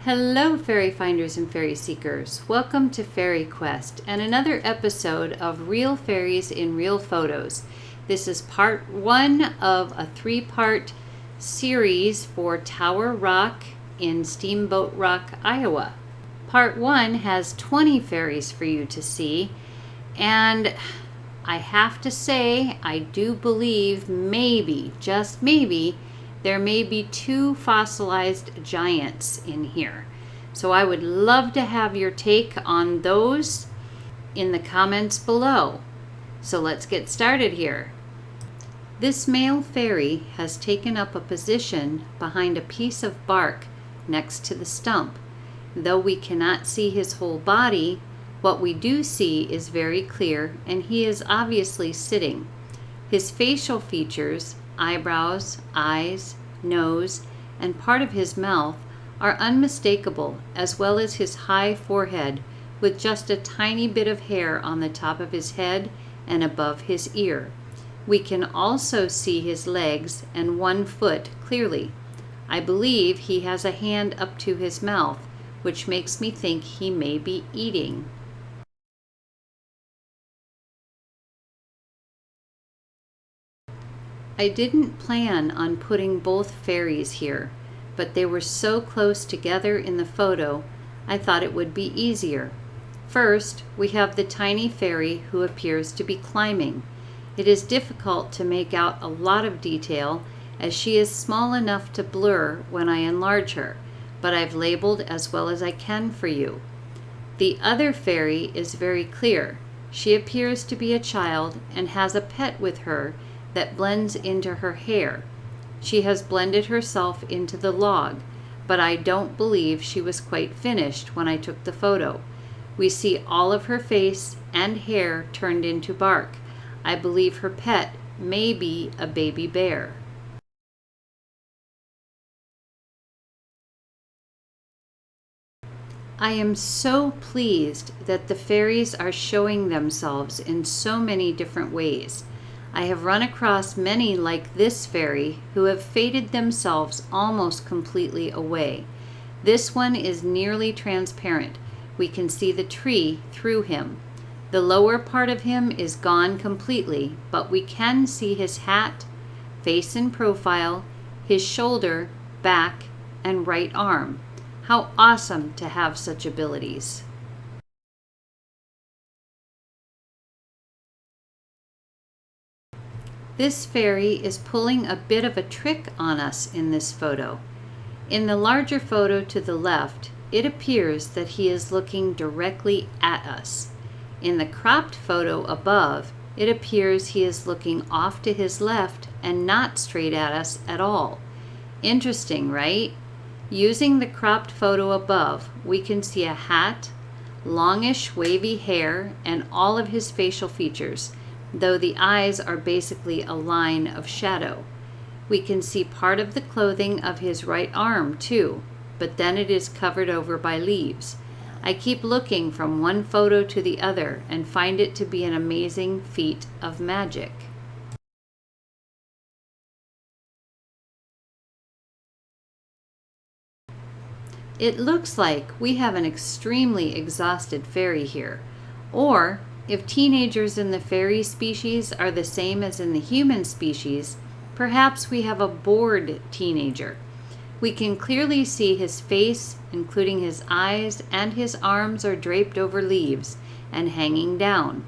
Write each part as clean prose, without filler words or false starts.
Hello, fairy finders and fairy seekers. Welcome to FaerieQuest and another episode of Real Fairies in Real Photos. This is part one of a three-part series for Tower Rock in Steamboat Rock, Iowa. Part one has 20 fairies for you to see, and I have to say, I do believe maybe, just maybe, there may be 2 fossilized giants in here. So I would love to have your take on those in the comments below. So let's get started here. This male fairy has taken up a position behind a piece of bark next to the stump. Though we cannot see his whole body, what we do see is very clear, and he is obviously sitting. His facial features, eyebrows, eyes, nose, and part of his mouth are unmistakable, as well as his high forehead with just a tiny bit of hair on the top of his head and above his ear. We can also see his legs and one foot clearly. I believe he has a hand up to his mouth, which makes me think he may be eating. I didn't plan on putting both fairies here, but they were so close together in the photo, I thought it would be easier. First, we have the tiny fairy who appears to be climbing. It is difficult to make out a lot of detail as she is small enough to blur when I enlarge her, but I've labeled as well as I can for you. The other fairy is very clear. She appears to be a child and has a pet with her that blends into her hair. She has blended herself into the log, but I don't believe she was quite finished when I took the photo. We see all of her face and hair turned into bark. I believe her pet may be a baby bear. I am so pleased that the fairies are showing themselves in so many different ways. I have run across many like this fairy who have faded themselves almost completely away. This one is nearly transparent. We can see the tree through him. The lower part of him is gone completely, but we can see his hat, face in profile, his shoulder, back, and right arm. How awesome to have such abilities. This fairy is pulling a bit of a trick on us in this photo. In the larger photo to the left, it appears that he is looking directly at us. In the cropped photo above, it appears he is looking off to his left and not straight at us at all. Interesting, right? Using the cropped photo above, we can see a hat, longish wavy hair, and all of his facial features, though the eyes are basically a line of shadow. We can see part of the clothing of his right arm too, but then it is covered over by leaves. I keep looking from one photo to the other and find it to be an amazing feat of magic. It looks like we have an extremely exhausted fairy here, or if teenagers in the fairy species are the same as in the human species, perhaps we have a bored teenager. We can clearly see his face, including his eyes, and his arms are draped over leaves and hanging down.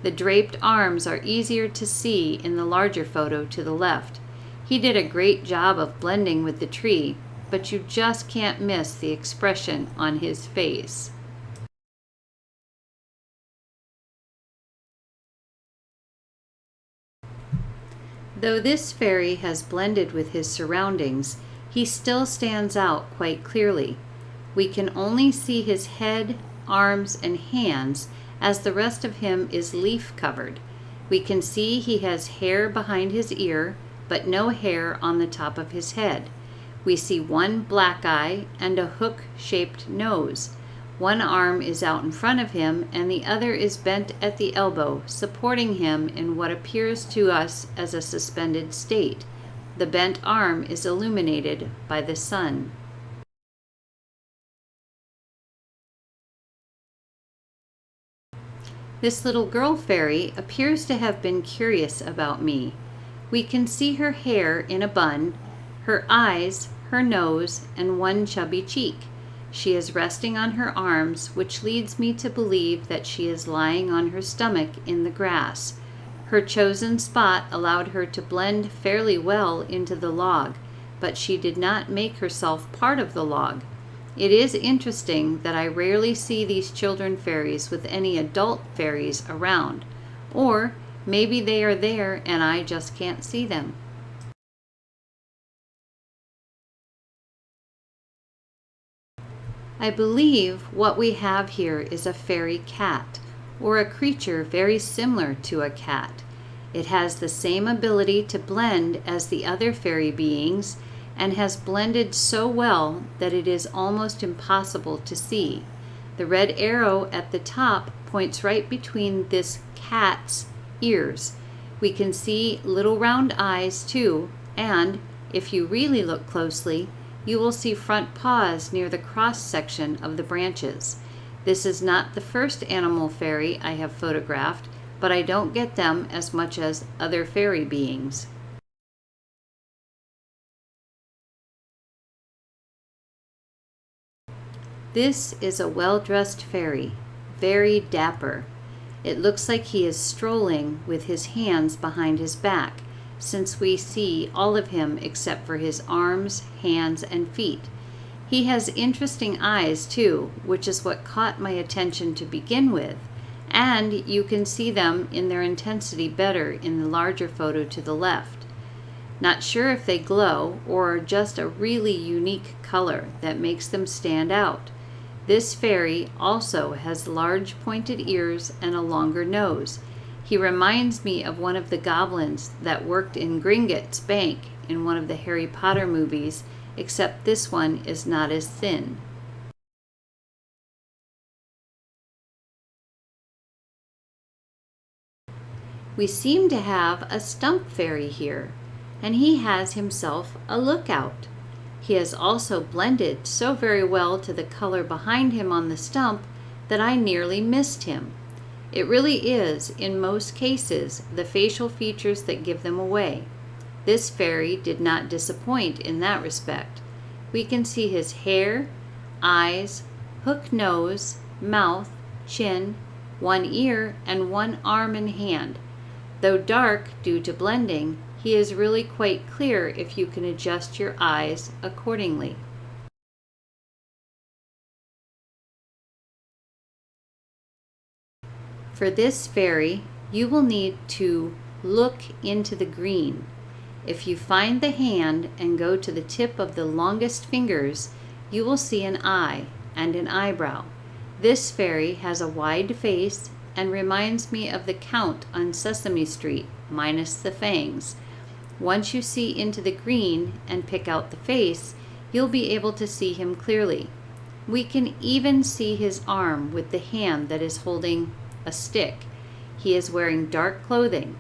The draped arms are easier to see in the larger photo to the left. He did a great job of blending with the tree, but you just can't miss the expression on his face. Though this fairy has blended with his surroundings, he still stands out quite clearly. We can only see his head, arms, and hands, as the rest of him is leaf covered. We can see he has hair behind his ear, but no hair on the top of his head. We see one black eye and a hook-shaped nose. One arm is out in front of him and the other is bent at the elbow, supporting him in what appears to us as a suspended state. The bent arm is illuminated by the sun. This little girl fairy appears to have been curious about me. We can see her hair in a bun, her eyes, her nose, and one chubby cheek. She is resting on her arms, which leads me to believe that she is lying on her stomach in the grass. Her chosen spot allowed her to blend fairly well into the log, but she did not make herself part of the log. It is interesting that I rarely see these children fairies with any adult fairies around, or maybe they are there and I just can't see them. I believe what we have here is a fairy cat, or a creature very similar to a cat. It has the same ability to blend as the other fairy beings, and has blended so well that it is almost impossible to see. The red arrow at the top points right between this cat's ears. We can see little round eyes too, and if you really look closely, you will see front paws near the cross section of the branches. This is not the first animal fairy I have photographed, but I don't get them as much as other fairy beings. This is a well-dressed fairy, very dapper. It looks like he is strolling with his hands behind his back, since we see all of him except for his arms, hands, and feet. He has interesting eyes too, which is what caught my attention to begin with, and you can see them in their intensity better in the larger photo to the left. Not sure if they glow or are just a really unique color that makes them stand out. This fairy also has large pointed ears and a longer nose. He reminds me of one of the goblins that worked in Gringotts Bank in one of the Harry Potter movies, except this one is not as thin. We seem to have a stump fairy here, and he has himself a lookout. He has also blended so very well to the color behind him on the stump that I nearly missed him. It really is, in most cases, the facial features that give them away. This fairy did not disappoint in that respect. We can see his hair, eyes, hook nose, mouth, chin, one ear, and one arm and hand. Though dark due to blending, he is really quite clear if you can adjust your eyes accordingly. For this fairy, you will need to look into the green. If you find the hand and go to the tip of the longest fingers, you will see an eye and an eyebrow. This fairy has a wide face and reminds me of the Count on Sesame Street, minus the fangs. Once you see into the green and pick out the face, you'll be able to see him clearly. We can even see his arm with the hand that is holding a stick. He is wearing dark clothing.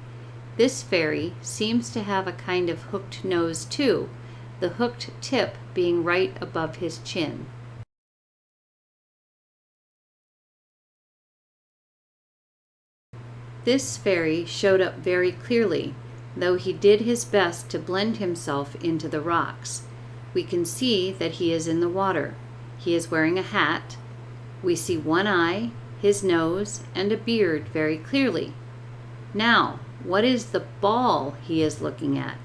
This fairy seems to have a kind of hooked nose too, the hooked tip being right above his chin. This fairy showed up very clearly, though he did his best to blend himself into the rocks. We can see that he is in the water. He is wearing a hat. We see one eye, his nose, and a beard very clearly. Now, what is the ball he is looking at?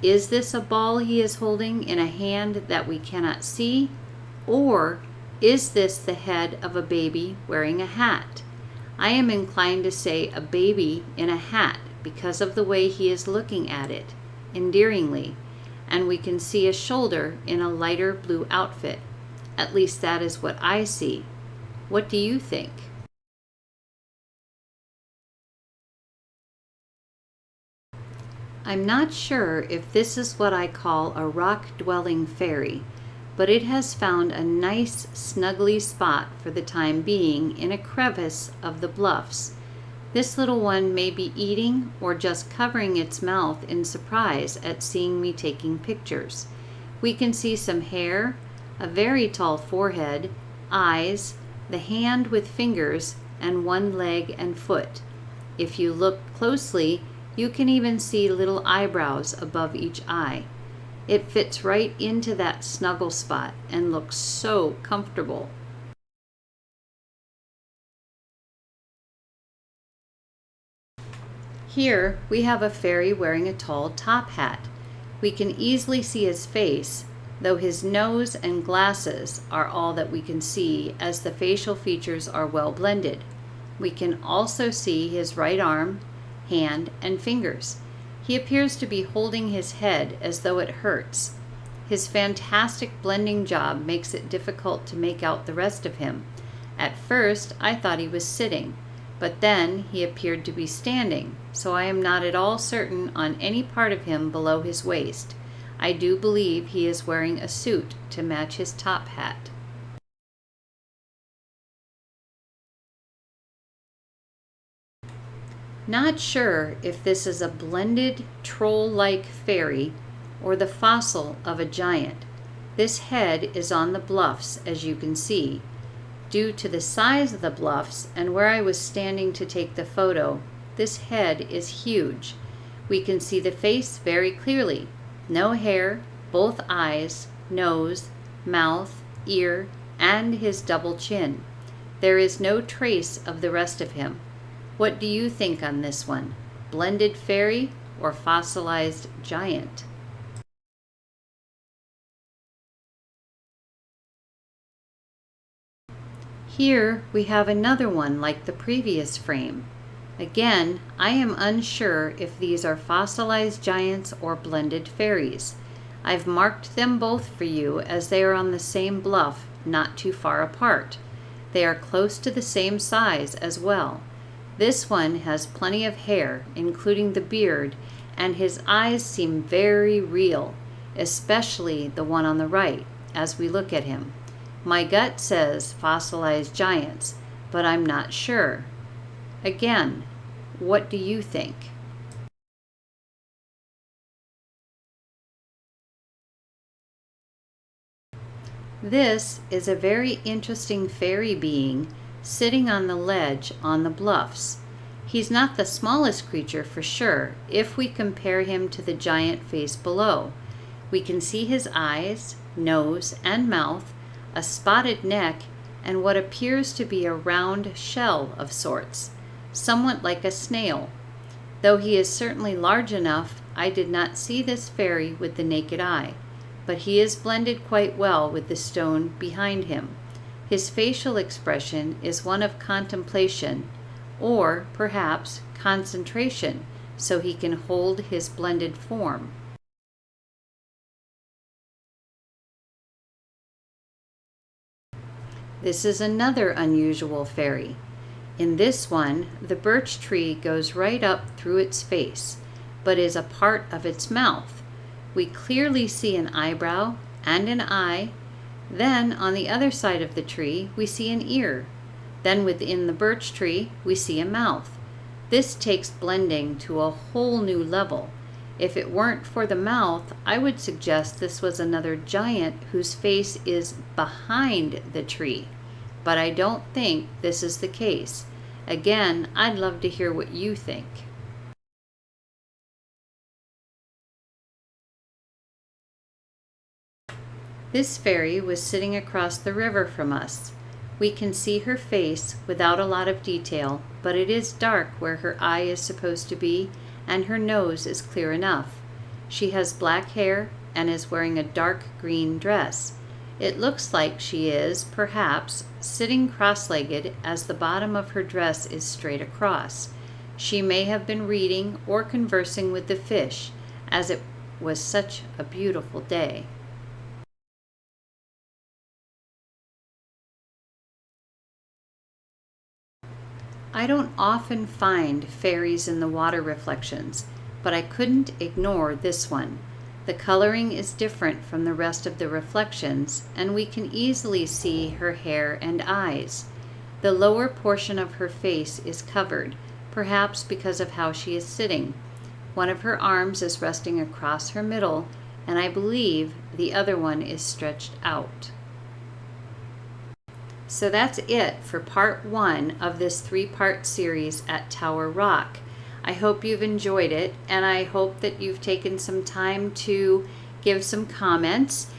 Is this a ball he is holding in a hand that we cannot see? Or is this the head of a baby wearing a hat? I am inclined to say a baby in a hat because of the way he is looking at it, endearingly, and we can see a shoulder in a lighter blue outfit. At least that is what I see. What do you think? I'm not sure if this is what I call a rock-dwelling fairy, but it has found a nice snuggly spot for the time being in a crevice of the bluffs. This little one may be eating or just covering its mouth in surprise at seeing me taking pictures. We can see some hair, a very tall forehead, eyes, the hand with fingers, and one leg and foot. If you look closely, you can even see little eyebrows above each eye. It fits right into that snuggle spot and looks so comfortable. Here we have a fairy wearing a tall top hat. We can easily see his face, though his nose and glasses are all that we can see as the facial features are well blended. We can also see his right arm, hand, and fingers. He appears to be holding his head as though it hurts. His fantastic blending job makes it difficult to make out the rest of him. At first, I thought he was sitting, but then he appeared to be standing, so I am not at all certain on any part of him below his waist. I do believe he is wearing a suit to match his top hat. Not sure if this is a blended troll-like fairy or the fossil of a giant. This head is on the bluffs, as you can see. Due to the size of the bluffs and where I was standing to take the photo, this head is huge. We can see the face very clearly. No hair, both eyes, nose, mouth, ear, and his double chin. There is no trace of the rest of him. What do you think on this one? Blended fairy or fossilized giant? Here we have another one like the previous frame. Again, I am unsure if these are fossilized giants or blended fairies. I've marked them both for you as they are on the same bluff, not too far apart. They are close to the same size as well. This one has plenty of hair, including the beard, and his eyes seem very real, especially the one on the right, as we look at him. My gut says fossilized giants, but I'm not sure. Again, what do you think? This is a very interesting fairy being sitting on the ledge on the bluffs. He's not the smallest creature for sure if we compare him to the giant face below. We can see his eyes, nose, and mouth, a spotted neck, and what appears to be a round shell of sorts, somewhat like a snail. Though he is certainly large enough, I did not see this fairy with the naked eye, but he is blended quite well with the stone behind him. His facial expression is one of contemplation, or perhaps concentration, so he can hold his blended form. This is another unusual fairy. In this one, the birch tree goes right up through its face, but is a part of its mouth. We clearly see an eyebrow and an eye. Then, on the other side of the tree, we see an ear. Then within the birch tree, we see a mouth. This takes blending to a whole new level. If it weren't for the mouth, I would suggest this was another giant whose face is behind the tree. But I don't think this is the case. Again, I'd love to hear what you think. This fairy was sitting across the river from us. We can see her face without a lot of detail, but it is dark where her eye is supposed to be, and her nose is clear enough. She has black hair and is wearing a dark green dress. It looks like she is, perhaps, sitting cross-legged as the bottom of her dress is straight across. She may have been reading or conversing with the fish, as it was such a beautiful day. I don't often find fairies in the water reflections, but I couldn't ignore this one. The coloring is different from the rest of the reflections, and we can easily see her hair and eyes. The lower portion of her face is covered, perhaps because of how she is sitting. One of her arms is resting across her middle, and I believe the other one is stretched out. So that's it for part 1 of this 3-part series at Tower Rock. I hope you've enjoyed it, and I hope that you've taken some time to give some comments.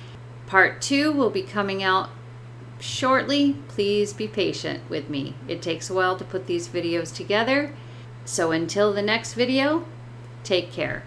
Part 2 will be coming out shortly. Please be patient with me. It takes a while to put these videos together. So until the next video, take care.